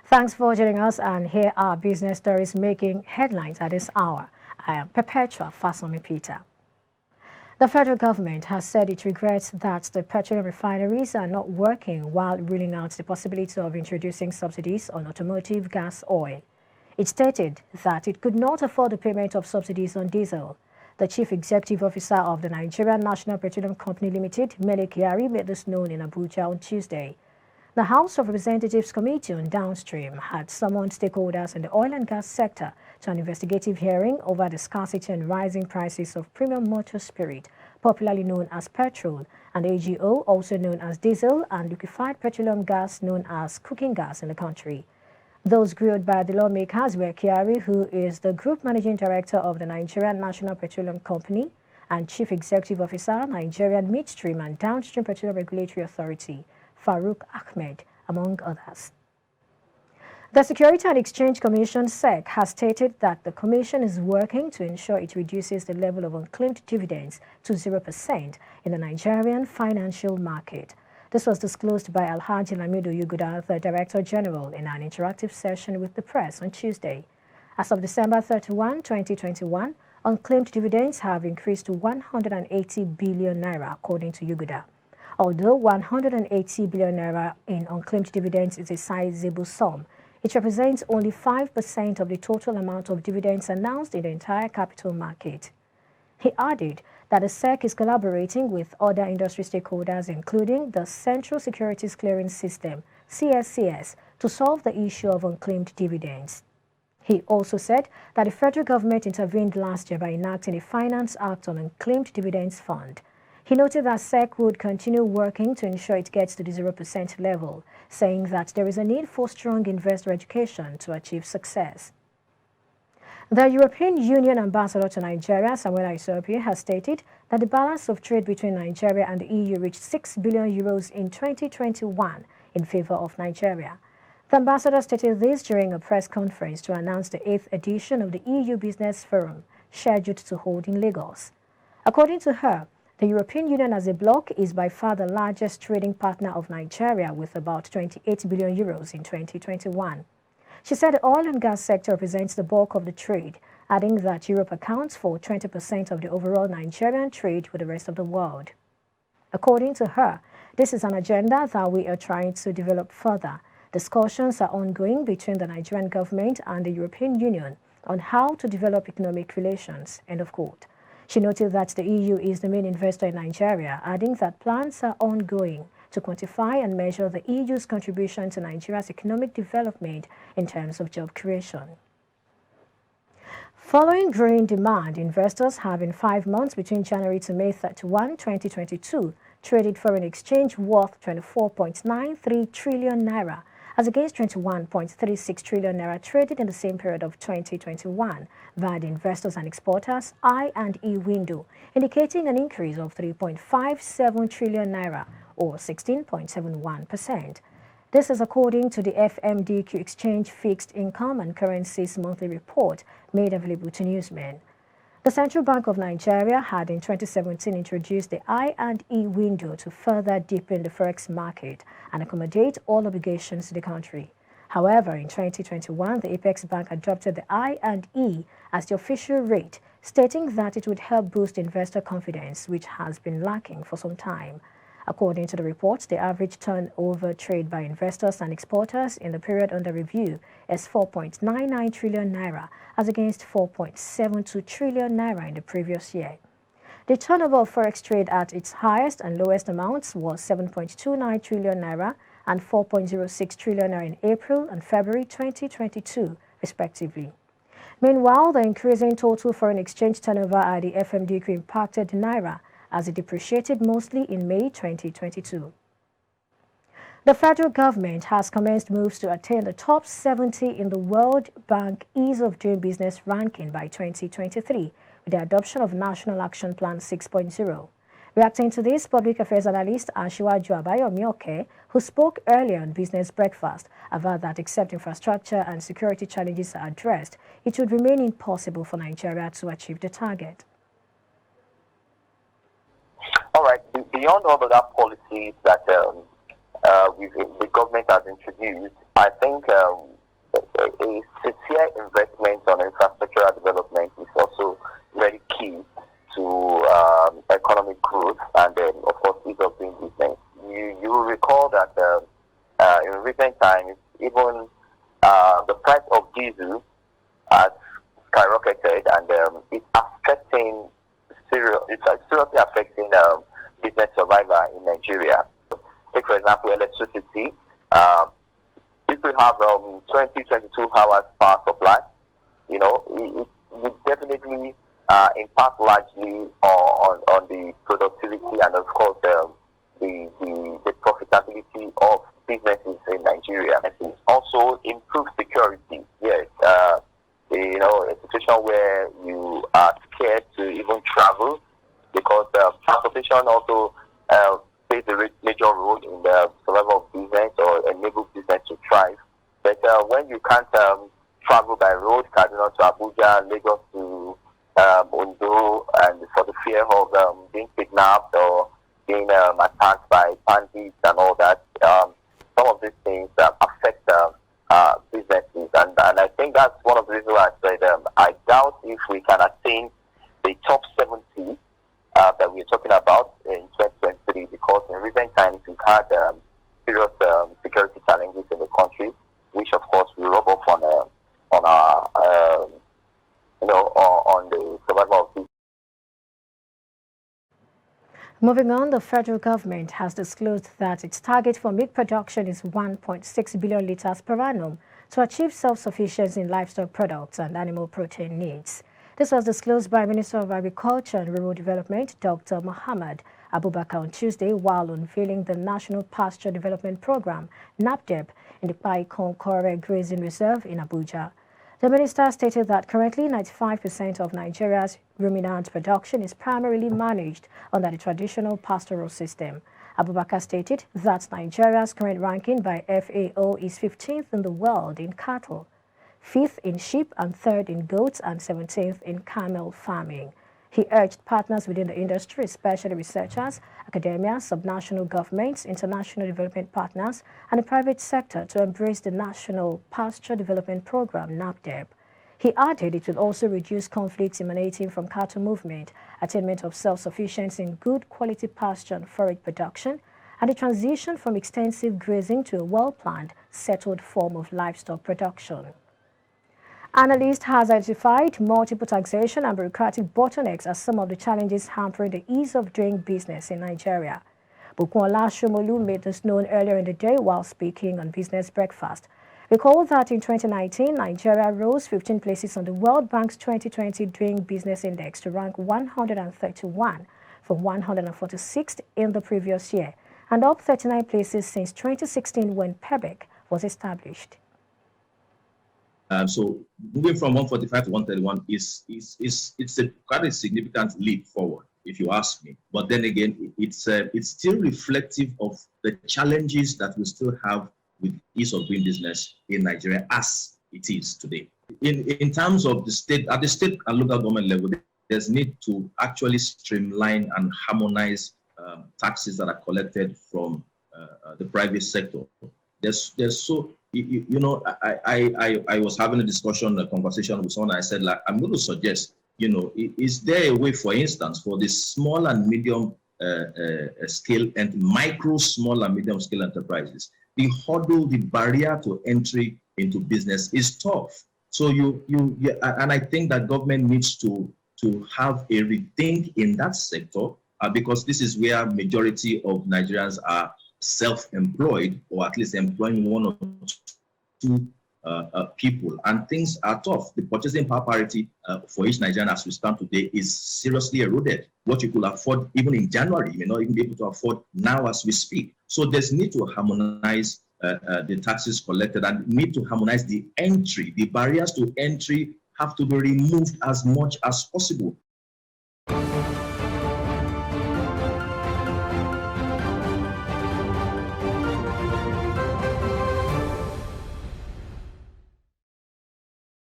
Thanks for joining us, and here are business stories making headlines at this hour. I am Perpetua Fasomi Peter. The federal government has said it regrets that the petroleum refineries are not working while ruling out the possibility of introducing subsidies on automotive gas oil. It stated that it could not afford the payment of subsidies on diesel. The Chief Executive Officer of the Nigerian National Petroleum Company Limited, Mele Kyari, made this known in Abuja on Tuesday. The House of Representatives Committee on Downstream had summoned stakeholders in the oil and gas sector to an investigative hearing over the scarcity and rising prices of premium motor spirit, popularly known as petrol, and AGO, also known as diesel, and liquefied petroleum gas known as cooking gas in the country. Those grilled by the lawmakers were Kyari, who is the Group Managing Director of the Nigerian National Petroleum Company, and Chief Executive Officer, Nigerian Midstream and Downstream Petroleum Regulatory Authority, Farouk Ahmed, among others. The Security and Exchange Commission (SEC) has stated that the Commission is working to ensure it reduces the level of unclaimed dividends to 0% in the Nigerian financial market. This was disclosed by Alhaji Lamido Yuguda, the Director General, in an interactive session with the press on Tuesday. As of December 31, 2021, unclaimed dividends have increased to 180 billion naira, according to Yuguda. Although 180 billion naira in unclaimed dividends is a sizable sum, it represents only 5% of the total amount of dividends announced in the entire capital market. He added that the SEC is collaborating with other industry stakeholders, including the Central Securities Clearing System, CSCS, to solve the issue of unclaimed dividends. He also said that the federal government intervened last year by enacting a Finance Act on Unclaimed Dividends Fund. He noted that SEC would continue working to ensure it gets to the 0% level, saying that there is a need for strong investor education to achieve success. The European Union Ambassador to Nigeria, Samuel Isopi, has stated that the balance of trade between Nigeria and the EU reached 6 billion euros in 2021 in favor of Nigeria. The ambassador stated this during a press conference to announce the 8th edition of the EU Business Forum, scheduled to hold in Lagos. According to her, the European Union as a bloc is by far the largest trading partner of Nigeria, with about 28 billion euros in 2021. She said the oil and gas sector represents the bulk of the trade, adding that Europe accounts for 20% of the overall Nigerian trade with the rest of the world. According to her, this is an agenda that we are trying to develop further. Discussions are ongoing between the Nigerian government and the European Union on how to develop economic relations, end of quote. She noted that the EU is the main investor in Nigeria, adding that plans are ongoing to quantify and measure the EU's contribution to Nigeria's economic development in terms of job creation. Following growing demand, investors have in 5 months between January to May 31, 2022, traded foreign exchange worth 24.93 trillion naira, as against 21.36 trillion naira traded in the same period of 2021 via the Investors and Exporters I&E window, indicating an increase of 3.57 trillion naira or 16.71%. This is according to the FMDQ Exchange Fixed Income and Currencies Monthly Report made available to newsmen. The Central Bank of Nigeria had in 2017 introduced the I&E window to further deepen the forex market and accommodate all obligations to the country. However, in 2021, the Apex Bank adopted the I&E as the official rate, stating that it would help boost investor confidence, which has been lacking for some time. According to the report, the average turnover trade by investors and exporters in the period under review is 4.99 trillion naira, as against 4.72 trillion naira in the previous year. The turnover of forex trade at its highest and lowest amounts was 7.29 trillion naira and 4.06 trillion naira in April and February 2022, respectively. Meanwhile, the increasing total foreign exchange turnover at the FMDQ impacted the naira, as it depreciated mostly in May 2022. The federal government has commenced moves to attain the top 70 in the World Bank Ease of Doing Business ranking by 2023 with the adoption of National Action Plan 6.0. Reacting to this, public affairs analyst Asiwaju Abayomi, who spoke earlier on Business Breakfast, averred that except infrastructure and security challenges are addressed, it would remain impossible for Nigeria to achieve the target. All right. Beyond all of that policies that the government has introduced, I think even the price of diesel has skyrocketed, and it's affecting seriously affecting business survival in Nigeria. Take for example electricity. If we have 22 hours power supply, you know, it would definitely impact largely on the productivity and of course the profitability of businesses in Nigeria. It also improves security. Yes, you know, a situation where you are scared to even travel because transportation also plays a major role in the survival of business or enable business to thrive. But when you can't travel by road, Kaduna to Abuja, Lagos to Ondo, and for the fear of being kidnapped or being attacked by bandits and all that, some of these things affect businesses, and I think that's one of the reasons why I said I doubt if we can attain the top 70 that we're talking about in 2023, because in recent times we've had serious security challenges in the country, which of course will rub off on our you know, on the survival of business. Moving on, the federal government has disclosed that its target for milk production is 1.6 billion litres per annum to achieve self-sufficiency in livestock products and animal protein needs. This was disclosed by Minister of Agriculture and Rural Development, Dr. Muhammad Abubakar, on Tuesday while unveiling the National Pasture Development Program, NAPDEP, in the Pai-Konkore Grazing Reserve in Abuja. The minister stated that currently 95% of Nigeria's ruminant production is primarily managed under the traditional pastoral system. Abubakar stated that Nigeria's current ranking by FAO is 15th in the world in cattle, 5th in sheep and 3rd in goats and 17th in camel farming. He urged partners within the industry, especially researchers, academia, subnational governments, international development partners, and the private sector to embrace the National Pasture Development Program, NAPDEP. He added it will also reduce conflicts emanating from cattle movement, attainment of self-sufficiency in good quality pasture and forage production, and the transition from extensive grazing to a well-planned, settled form of livestock production. Analyst has identified multiple taxation and bureaucratic bottlenecks as some of the challenges hampering the ease of doing business in Nigeria. Bukola Shomolu made this known earlier in the day while speaking on Business Breakfast. Recall that in 2019, Nigeria rose 15 places on the World Bank's 2020 Doing Business Index to rank 131 from 146th in the previous year, and up 39 places since 2016 when PEBEC was established. So moving from 145 to 131 it's quite a significant leap forward, if you ask me. But then again, it's still reflective of the challenges that we still have with ease of doing business in Nigeria as it is today. In terms of the state, at the state and local government level, there's need to actually streamline and harmonize taxes that are collected from the private sector. There's so, you know, I was having a conversation with someone. I said, like, I'm going to suggest, you know, is there a way, for instance, for the small and medium scale and micro, small and medium scale enterprises, the hurdle, the barrier to entry into business is tough. So and I think that government needs to have a rethink in that sector because this is where majority of Nigerians are self-employed, or at least employing one or two people, and things are tough. The purchasing power parity for each Nigerian as we stand today is seriously eroded. What you could afford even in January, you may not even be able to afford now as we speak. So there's need to harmonize the taxes collected, and need to harmonize the entry. The barriers to entry have to be removed as much as possible.